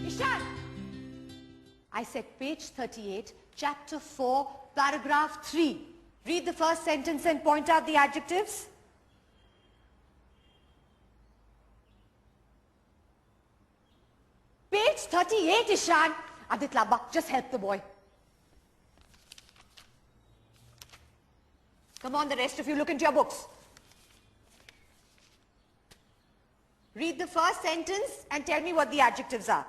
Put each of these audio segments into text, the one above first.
Ishan! I said page 38, chapter 4, paragraph 3. Read the first sentence and point out the adjectives. Page 38, Ishan. Aditlaba, just help the boy. Come on, the rest of you, look into your books. Read the first sentence and tell me what the adjectives are.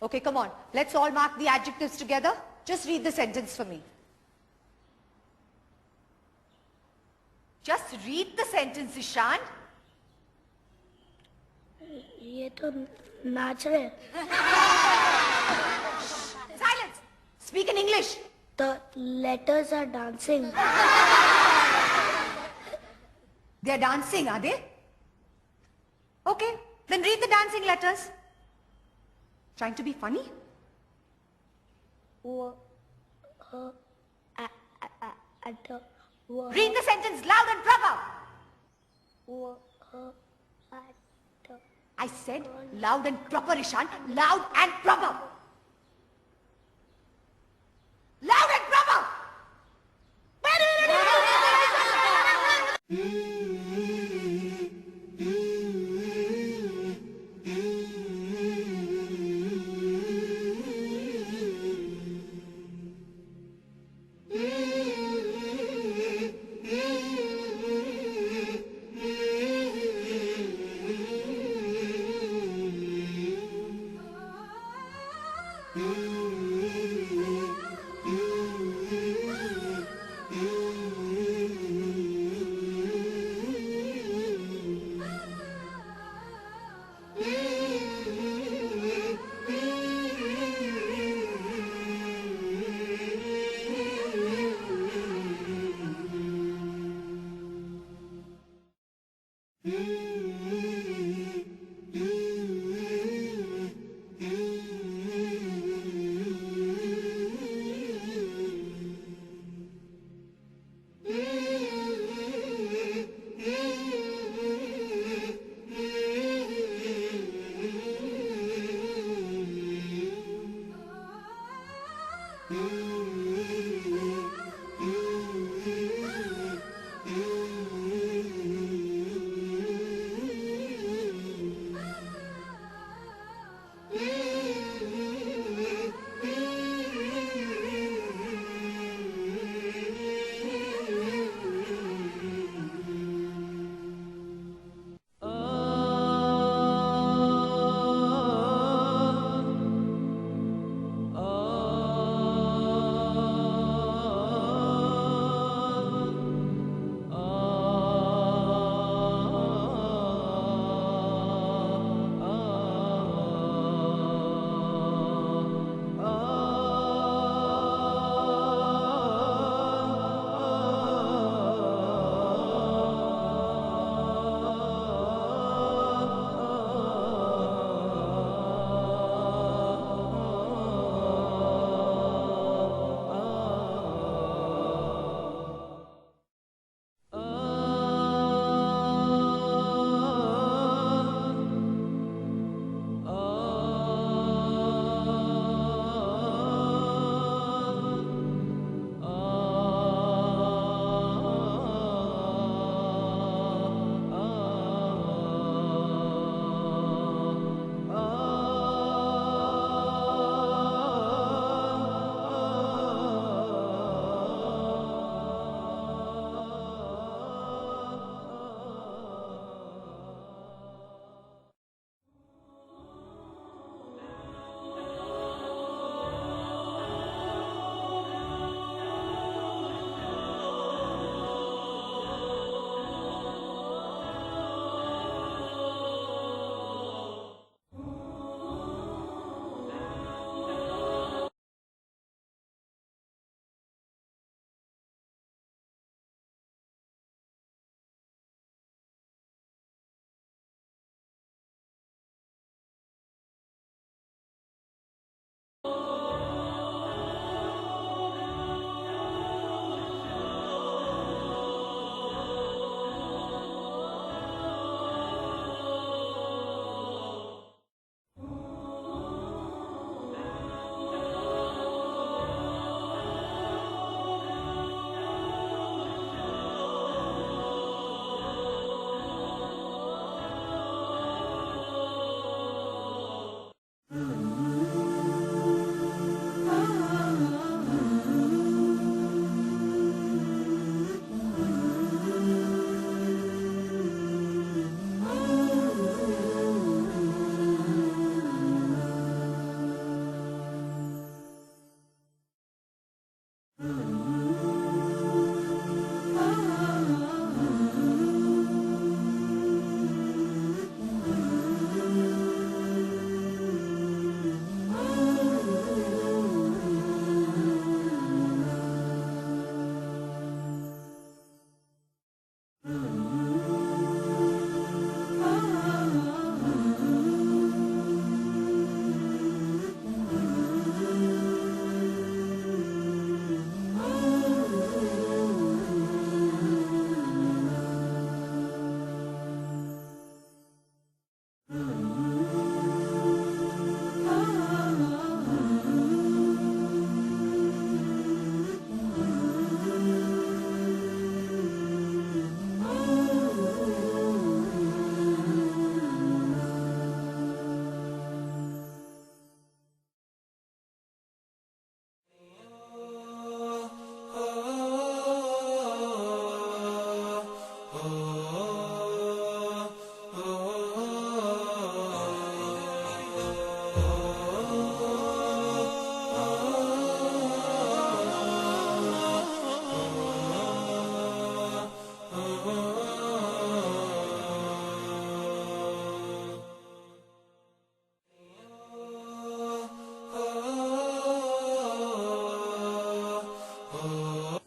Okay, come on. Let's all mark the adjectives together. Just read the sentence for me. Just read the sentence, Ishan. ये तो नाच रहे. Silence. Speak in English. The letters are dancing. They're dancing, are they? Okay, then read the dancing letters. Trying to be funny? Read the sentence loud and proper. I said loud and proper, Ishan. Loud and proper. Loud and proper.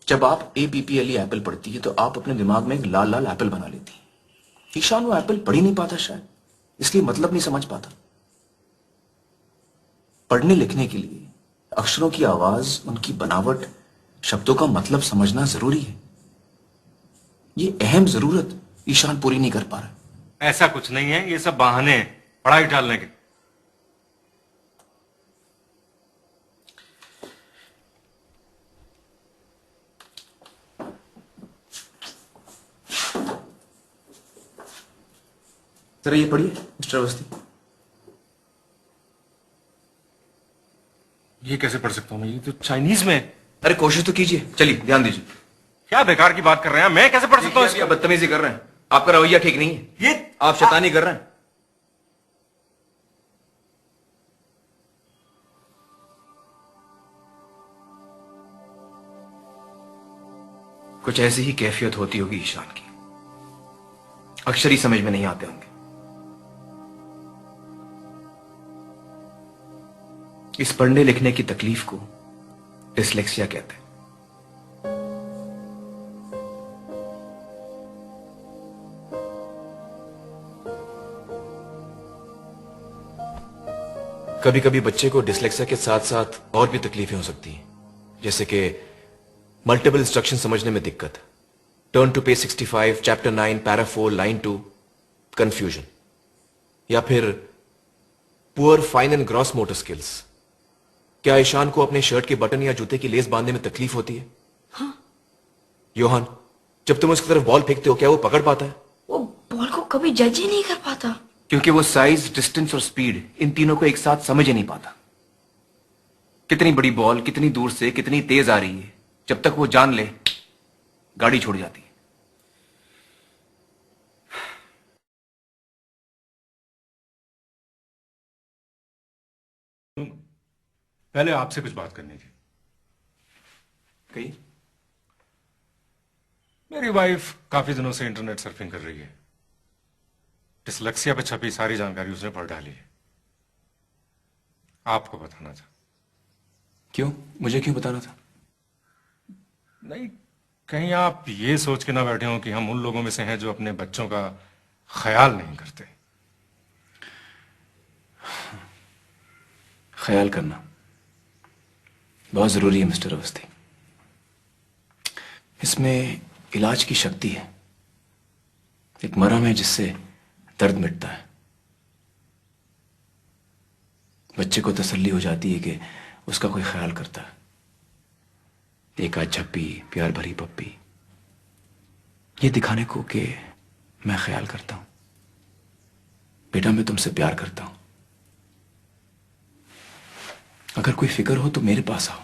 जब आप APPLE Apple पढ़ती है तो आप अपने दिमाग में एक लाल लाल एप्पल बना लेती है। ईशान वो एप्पल पढ़ ही नहीं पाता, शायद इसलिए मतलब नहीं समझ पाता। पढ़ने लिखने के लिए अक्षरों की आवाज, उनकी बनावट, शब्दों का मतलब समझना जरूरी है। ये अहम जरूरत ईशान पूरी नहीं कर पा रहा। ऐसा कुछ नहीं है, ये सब बहाने हैं पढ़ाई टालने के। जरा ये पढ़िए मिस्टर अवस्थी। ये कैसे पढ़ सकता हूं मैं? ये तो चाइनीज में है। अरे कोशिश तो कीजिए, चलिए ध्यान दीजिए। क्या बेकार की बात कर रहे हैं? मैं कैसे पढ़ सकता हूँ देखिए, आप बदतमीजी कर रहे हैं, आपका रवैया ठीक नहीं है, ये आप शैतानी कर रहे हैं। कुछ ऐसी ही कैफियत होती होगी ईशान की, अक्षर ही समझ में नहीं आते होंगे। इस पढ़ने लिखने की तकलीफ को डिसलेक्सिया कहते हैं। कभी कभी बच्चे को डिसलेक्सिया के साथ साथ और भी तकलीफें हो सकती हैं, जैसे कि मल्टीपल इंस्ट्रक्शन समझने में दिक्कत, turn to page 65, chapter 9, para 4, line 2, confusion, या फिर poor fine and gross motor skills. क्या ईशान को अपने शर्ट के बटन या जूते की लेस बांधने में तकलीफ होती है? हाँ। योहान, जब तुम उसकी तरफ बॉल फेंकते हो क्या वो पकड़ पाता है? वो बॉल को कभी जज ही नहीं कर पाता। क्योंकि वो साइज, डिस्टेंस और स्पीड, इन तीनों को एक साथ समझ ही नहीं पाता। कितनी बड़ी बॉल कितनी दूर से कितनी तेज आ रही है, जब तक वो जान ले, गाड़ी छोड़ जाती है। पहले आपसे कुछ बात करनी थी। कही? मेरी वाइफ काफी दिनों से इंटरनेट सर्फिंग कर रही है। डिसलेक्सिया पे छपी सारी जानकारी उसने पढ़ डाली है। आपको बताना था। क्यों? मुझे क्यों बताना था? नहीं, कहीं आप ये सोच के ना बैठे हो कि हम उन लोगों में से हैं जो अपने बच्चों का ख्याल नहीं करते। ख्याल करना बहुत जरूरी है मिस्टर अवस्थी। इसमें इलाज की शक्ति है, एक मरहम है जिससे दर्द मिटता है। बच्चे को तसल्ली हो जाती है कि उसका कोई ख्याल करता है। एक आध झप्पी, प्यार भरी पप्पी, ये दिखाने को कि मैं ख्याल करता हूं, बेटा मैं तुमसे प्यार करता हूं। अगर कोई फिक्र हो तो मेरे पास आओ।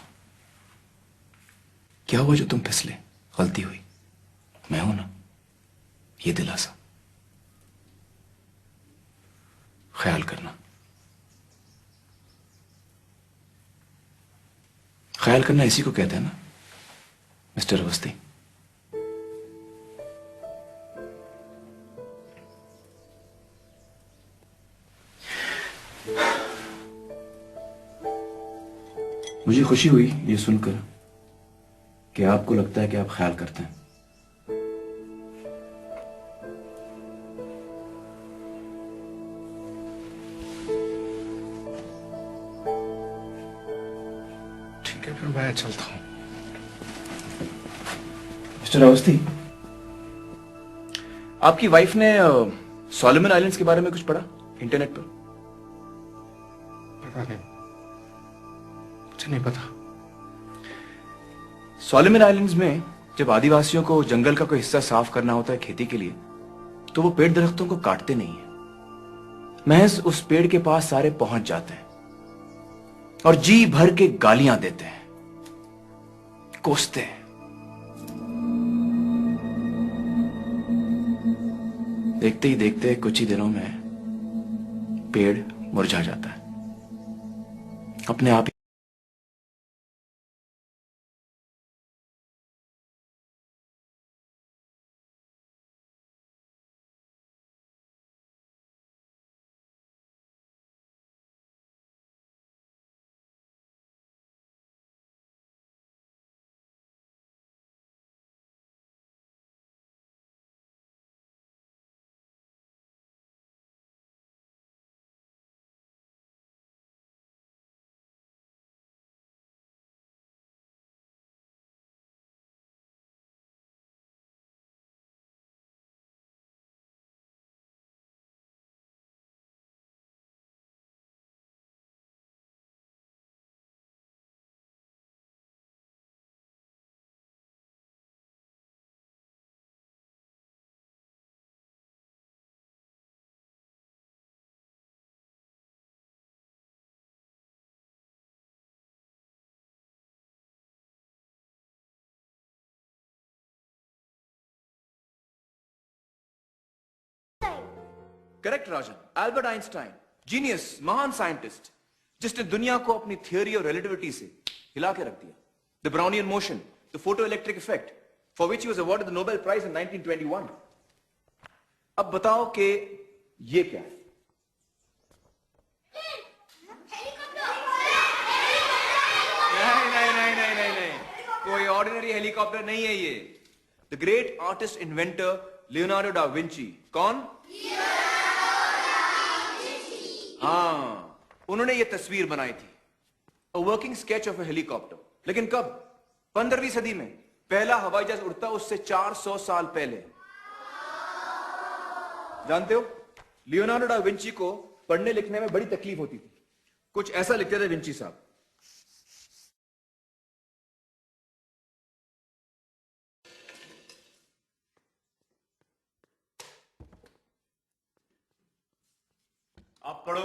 क्या हुआ जो तुम फिसले? गलती हुई, मैं हूं ना, ये दिलासा। ख्याल करना, ख्याल करना इसी को कहते हैं ना मिस्टर अवस्थी। मुझे खुशी हुई ये सुनकर कि आपको लगता है कि आप ख्याल करते हैं। ठीक है, फिर मैं चलता हूं। मिस्टर अवस्थी, आपकी वाइफ ने सोलोमन आइलैंड्स के बारे में कुछ पढ़ा इंटरनेट पर? पता नहीं, मुझे नहीं पता। सोलोमन आइलैंड्स में जब आदिवासियों को जंगल का कोई हिस्सा साफ करना होता है खेती के लिए, तो वो पेड़ दरख्तों को काटते नहीं है, महज उस पेड़ के पास सारे पहुंच जाते हैं और जी भर के गालियां देते हैं, कोसते हैं। देखते ही देखते कुछ ही दिनों में पेड़ मुरझा जाता है अपने आप ही। करेक्ट राजन, एल्बर्ट आइंस्टाइन, जीनियस, महान साइंटिस्ट, जिसने दुनिया को अपनी थियोरी और रिलेटिविटी से हिला के रख दिया. The Brownian motion, the photo electric effect, for which he was awarded the Nobel prize in 1921. अब बताओ कि ये क्या है? नहीं, कोई ऑर्डिनरी हेलीकॉप्टर नहीं है ये. The great artist inventor Leonardo da Vinci. कौन? हाँ, उन्होंने ये तस्वीर बनाई थी, a working sketch of a helicopter. लेकिन कब? 15वीं सदी में. पहला हवाई जहाज उड़ता उससे 400 साल पहले. जानते हो, लियोनार्डो डा विंची को पढ़ने लिखने में बड़ी तकलीफ होती थी. कुछ ऐसा लिखते थे विंची साहब. आप पढ़ो.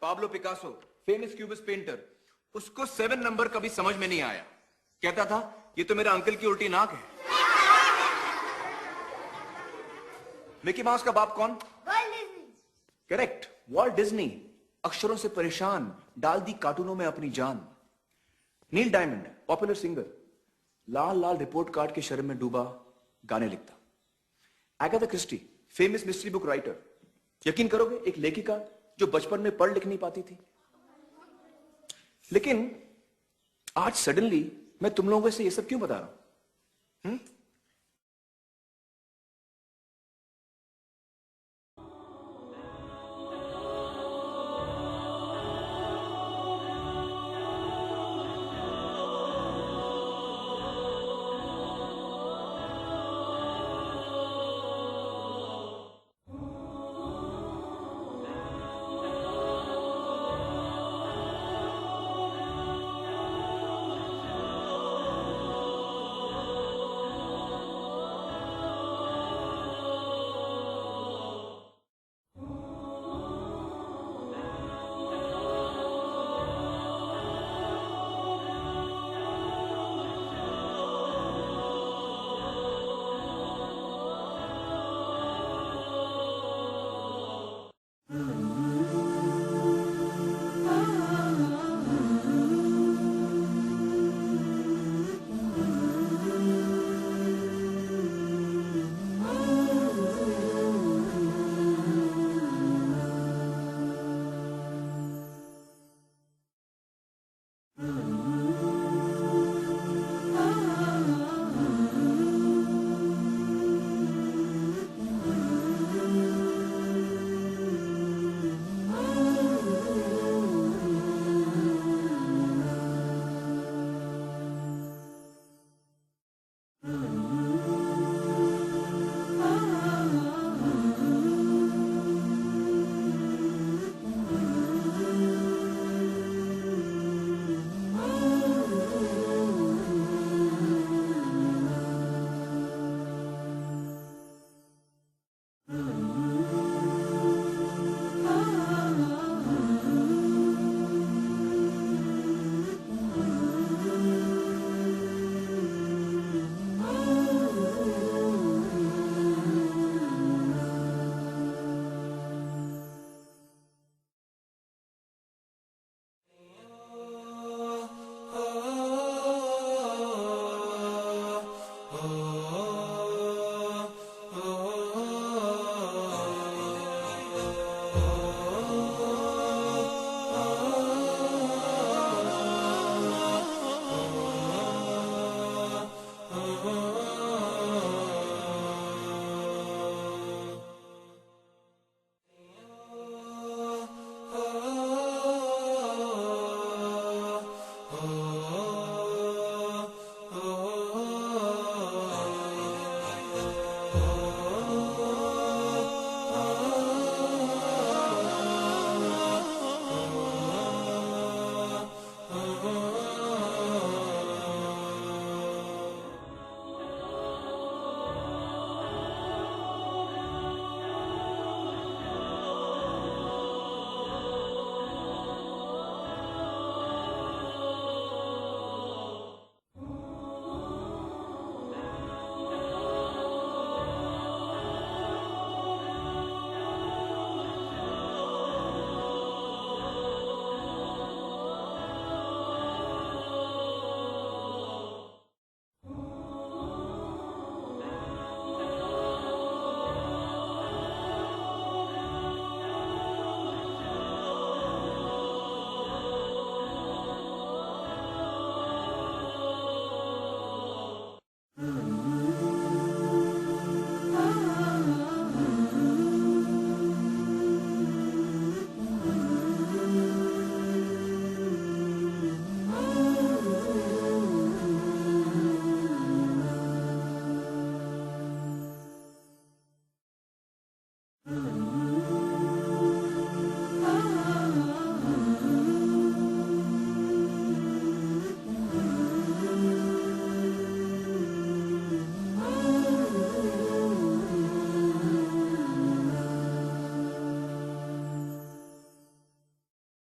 Pablo Picasso, famous cubist painter, उसको 7 नंबर कभी समझ में नहीं आया. कहता था ये तो मेरा अंकल की उल्टी नाक है. मिकी माउस का बाप कौन? Correct, Walt Disney. अक्षरों से परेशान, डाल दी कार्टूनों में अपनी जान. नील डायमंड, पॉपुलर सिंगर, लाल लाल रिपोर्ट कार्ड के शर्म में डूबा गाने लिखता. Agatha Christie, famous mystery book writer. यकीन करोगे, एक लेखिका जो बचपन में पढ़ लिख नहीं पाती थी. लेकिन आज सडनली मैं तुम लोगों से ये सब क्यों बता रहा हूं?